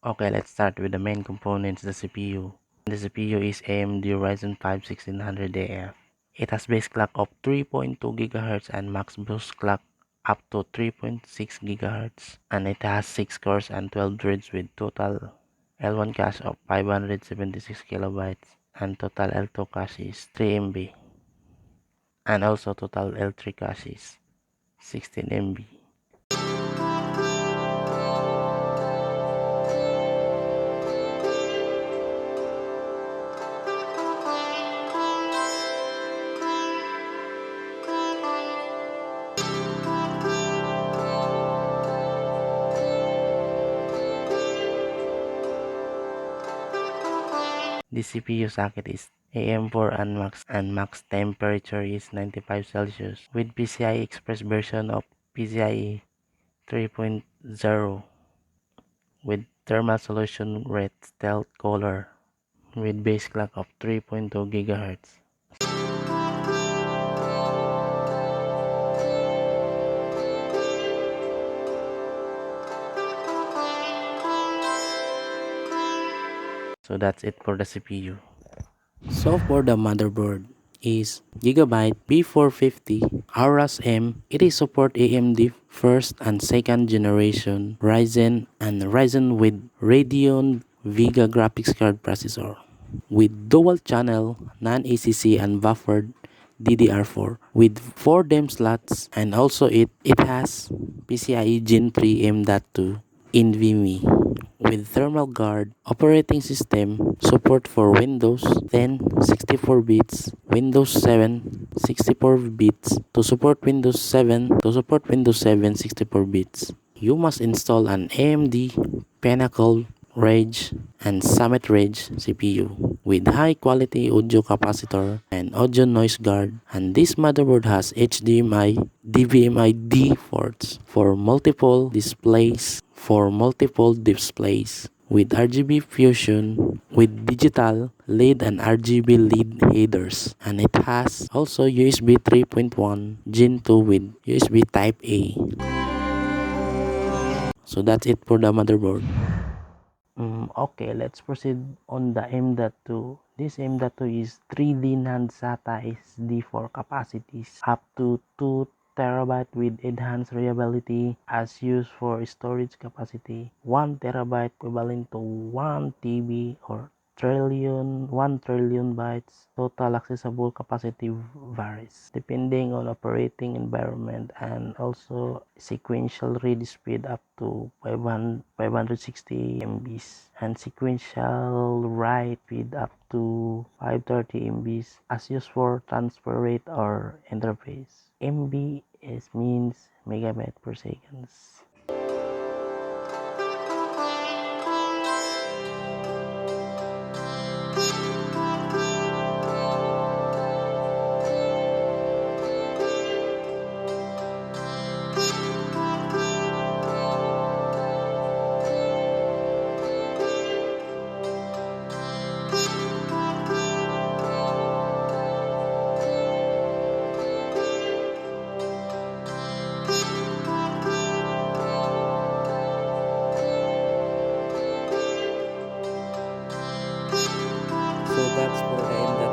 Okay, let's start with the main components, the CPU. The CPU is AMD Ryzen 5 1600AF. It has base clock of 3.2 GHz and max boost clock up to 3.6 GHz. And it has 6 cores and 12 threads with total L1 cache of 576 kilobytes and total L2 cache is 3 MB. And also total L3 cache is 16 MB. The CPU socket is AM4 and max temperature is 95 Celsius with PCI Express version of PCIe 3.0 with thermal solution red stealth color with base clock of 3.2 GHz. So that's it for the CPU. So for the motherboard is GIGABYTE B450 AORUS M. It is support AMD first and second generation Ryzen and Ryzen with Radeon Vega graphics card processor with dual channel non-ACC and buffered DDR4 with 4 DIMM slots, and also it has PCIe Gen 3 M.2 NVMe with thermal guard operating system support for Windows 10 64 bits, Windows 7 64 bits, to support Windows 7 64 bits. You must install an AMD Pinnacle Rage and Summit Rage CPU with high quality audio capacitor and audio noise guard, and this motherboard has HDMI DVMI-D ports for multiple displays with RGB fusion with digital LED and RGB LED headers, and it has also USB 3.1 Gen 2 with USB Type A. So that's it for the motherboard. Okay, let's proceed on the M.2. This M.2 is 3D NAND SATA SD4 capacities up to 2 TB with enhanced reliability as used for storage capacity. 1 TB equivalent to 1 TB or 1 trillion bytes. Total accessible capacity varies depending on operating environment, and also sequential read speed up to 560 MBs and sequential write speed up to 530 MBs as used for transfer rate or interface. MB means megabyte per second. So that's for the M.2.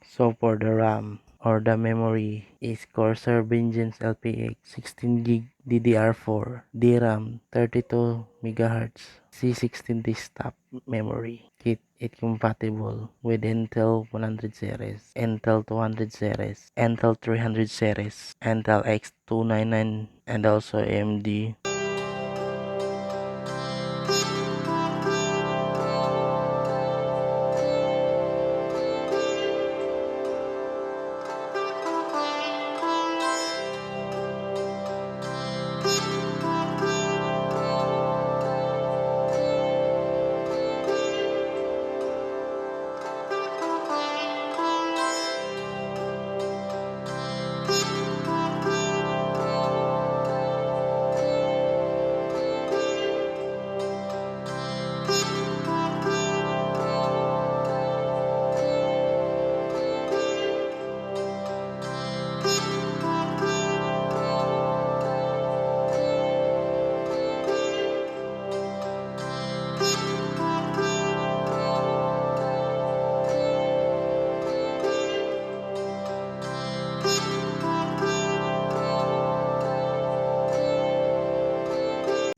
So for the RAM or the memory is Corsair Vengeance LPX 16GB DDR4 DRAM 32 MHz C16 desktop memory. It compatible with Intel 100 series, Intel 200 series, Intel 300 series, Intel X299, and also AMD.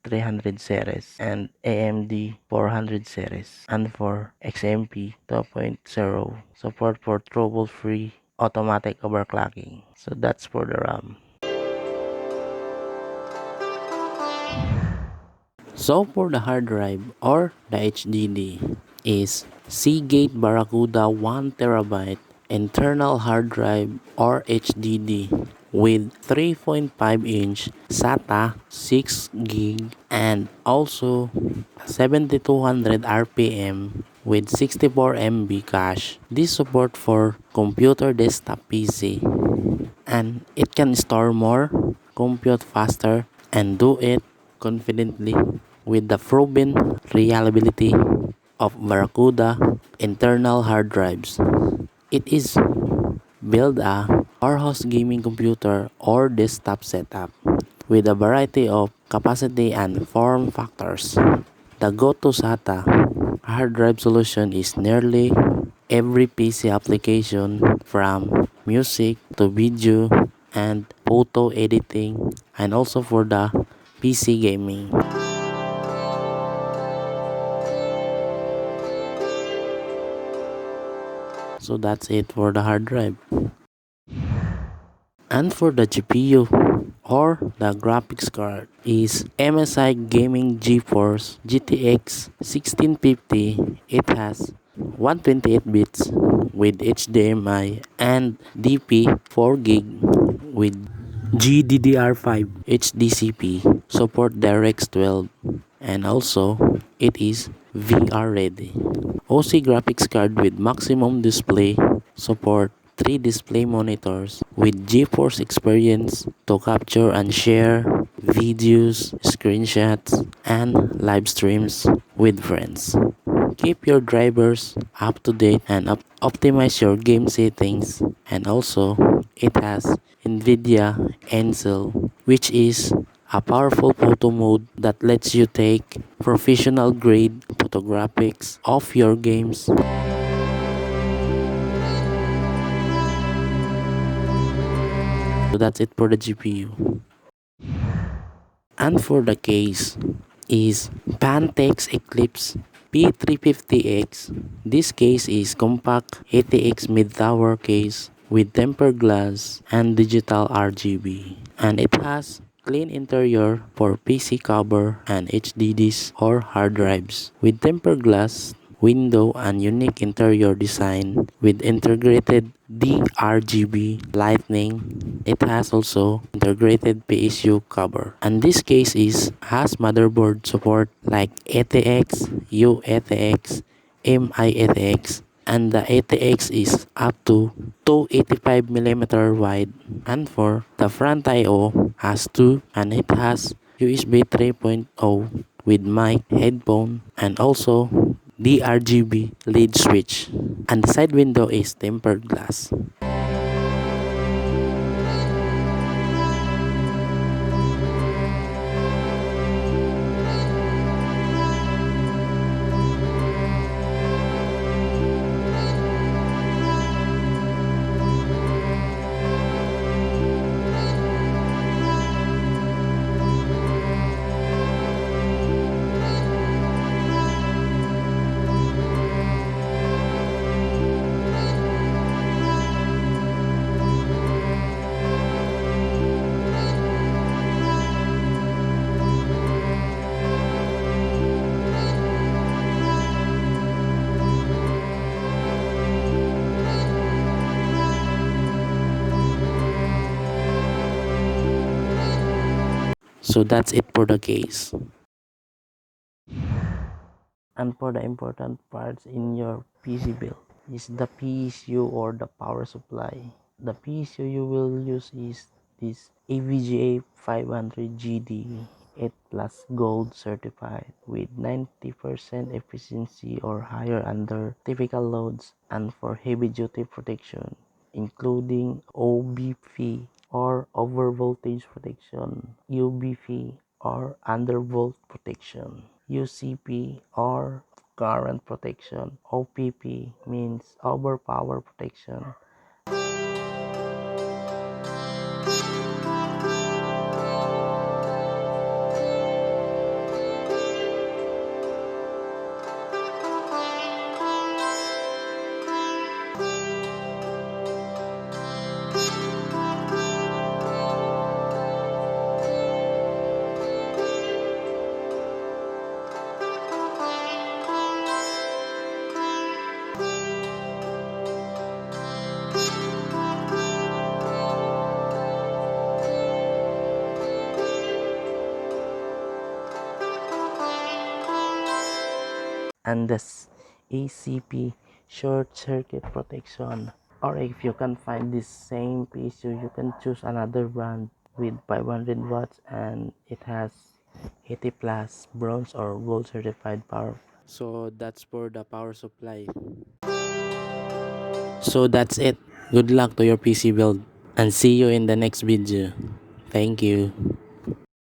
300 series and AMD 400 series. And for XMP 2.0, support for trouble-free automatic overclocking. So that's for the RAM. So for the hard drive or the HDD is Seagate BarraCuda 1TB internal hard drive or HDD with 3.5-inch SATA 6 gig and also 7200 RPM with 64 MB cache. This support for computer desktop PC and it can store more, compute faster, and do it confidently with the proven reliability of BarraCuda internal hard drives. It is build a powerhouse gaming computer or desktop setup with a variety of capacity and form factors. The go-to SATA hard drive solution is nearly every PC application from music to video and photo editing and also for the PC gaming. So that's it for the hard drive. And for the GPU or the graphics card is MSI Gaming GeForce GTX 1650. It has 128 bits with HDMI and DP 4 gig with GDDR5 HDCP support DirectX 12 and also it is VR ready. OC graphics card with maximum display support 3 display monitors with GeForce experience to capture and share videos, screenshots, and live streams with friends. Keep your drivers up to date and optimize your game settings. And also, it has NVIDIA Encel, which is a powerful photo mode that lets you take professional grade photographics of your games. So that's it for the GPU. And for the case is Phanteks Eclipse P350X. This case is compact ATX mid-tower case with tempered glass and digital RGB. And it has clean interior for PC cover and HDDs or hard drives with tempered glass window and unique interior design with integrated DRGB lighting. It has also integrated PSU cover. And this case has motherboard support like ATX, UATX, MIATX, and the ATX is up to 285mm wide. And for the front I/O has two and it has USB 3.0 with mic, headphone, and also the RGB lead switch, and the side window is tempered glass. So that's it for the case. And for the important parts in your PC build is the PSU or the power supply. The PSU you will use is this EVGA 500 GD 8 plus gold certified with 90% efficiency or higher under typical loads and for heavy duty protection including OBF or over voltage protection, UBF or undervolt protection, UCP or current protection, OPP means overpower protection. and the ACP short circuit protection. Or if you can find this same PC, you can choose another brand with 500 watts and it has 80 plus bronze or gold certified power. So that's for the power supply. So that's it. Good luck to your PC build and see you in the next video. Thank you.